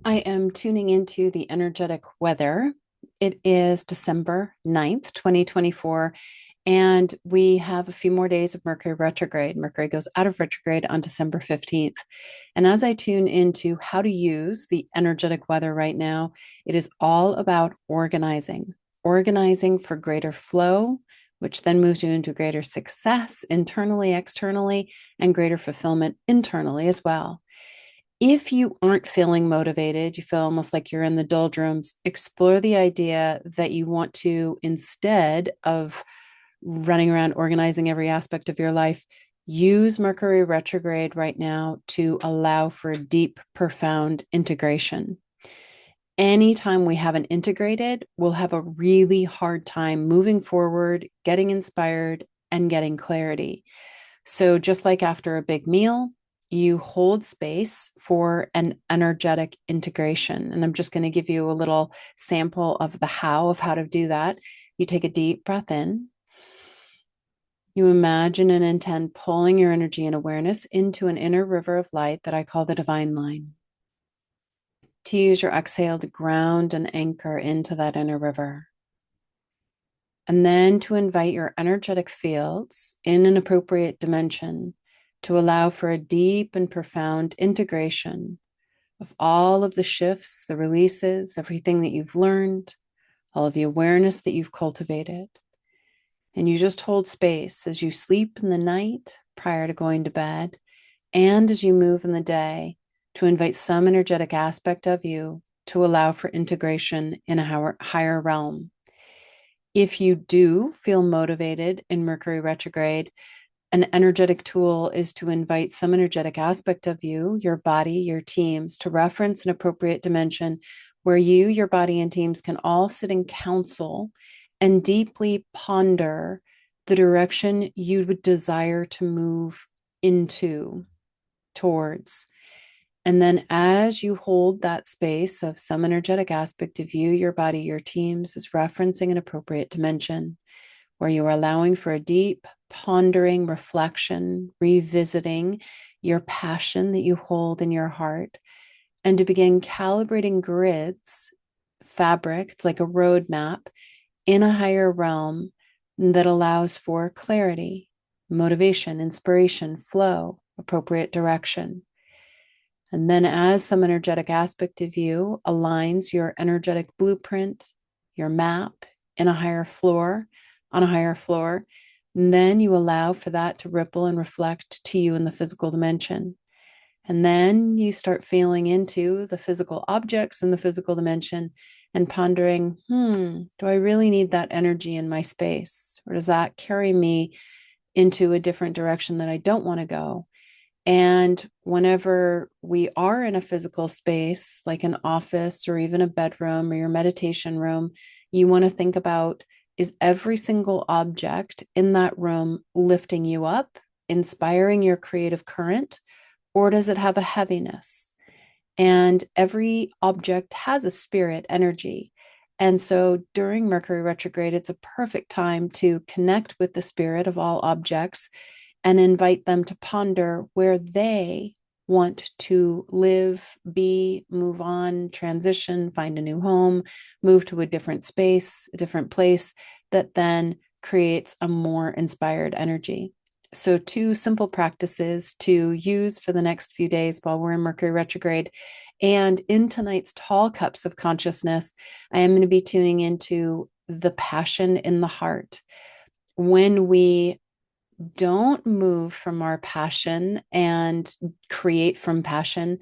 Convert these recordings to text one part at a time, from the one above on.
I am tuning into the energetic weather. It is December 9th, 2024, and we have a few more days of Mercury retrograde. Mercury goes out of retrograde on December 15th. And as I tune into how to use the energetic weather right now, it is all about organizing for greater flow, which then moves you into greater success internally, externally, and greater fulfillment internally as well. If you aren't feeling motivated, you feel almost like you're in the doldrums, explore the idea that you want to, instead of running around organizing every aspect of your life, use Mercury retrograde right now to allow for deep, profound integration. Anytime we haven't integrated, we'll have a really hard time moving forward, getting inspired, and getting clarity. So, just like after a big meal, you hold space for an energetic integration. And I'm just going to give you a little sample of the how of how to do that. You take a deep breath in. You imagine and intend pulling your energy and awareness into an inner river of light that I call the divine line. To use your exhale to ground and anchor into that inner river. And then to invite your energetic fields in an appropriate dimension to allow for a deep and profound integration of all of the shifts, the releases, everything that you've learned, all of the awareness that you've cultivated. And you just hold space as you sleep in the night prior to going to bed, and as you move in the day, to invite some energetic aspect of you to allow for integration in a higher realm. If you do feel motivated in Mercury retrograde, an energetic tool is to invite some energetic aspect of you, your body, your teams, to reference an appropriate dimension where you, your body, and teams can all sit in council and deeply ponder the direction you would desire to move into, towards. And then as you hold that space of some energetic aspect of you, your body, your teams is referencing an appropriate dimension where you are allowing for a deep pondering, reflection, revisiting your passion that you hold in your heart, and to begin calibrating grids, fabric, it's like a roadmap in a higher realm that allows for clarity, motivation, inspiration, flow, appropriate direction. And then, as some energetic aspect of you aligns your energetic blueprint, your map in a higher floor, on a higher floor, and then you allow for that to ripple and reflect to you in the physical dimension. And then you start feeling into the physical objects in the physical dimension and pondering, do I really need that energy in my space? Or does that carry me into a different direction that I don't want to go? And whenever we are in a physical space, like an office or even a bedroom or your meditation room, you want to think about, is every single object in that room lifting you up, inspiring your creative current, or does it have a heaviness? And every object has a spirit energy. And so during Mercury retrograde, it's a perfect time to connect with the spirit of all objects and invite them to ponder where they want to live, be, move on, transition, find a new home, move to a different space, a different place that then creates a more inspired energy. So, two simple practices to use for the next few days while we're in Mercury retrograde. And in tonight's Tall Cups of Consciousness, I am going to be tuning into the passion in the heart. When we don't move from our passion and create from passion,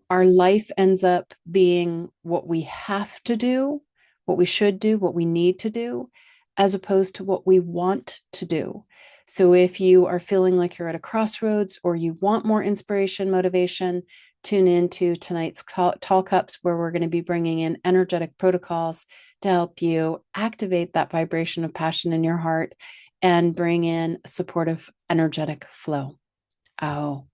our life ends up being what we have to do, what we should do, what we need to do, as opposed to what we want to do. So if you are feeling like you're at a crossroads or you want more inspiration, motivation, tune into tonight's Tall Cups, where we're going to be bringing in energetic protocols to help you activate that vibration of passion in your heart and bring in supportive, energetic flow. Oh.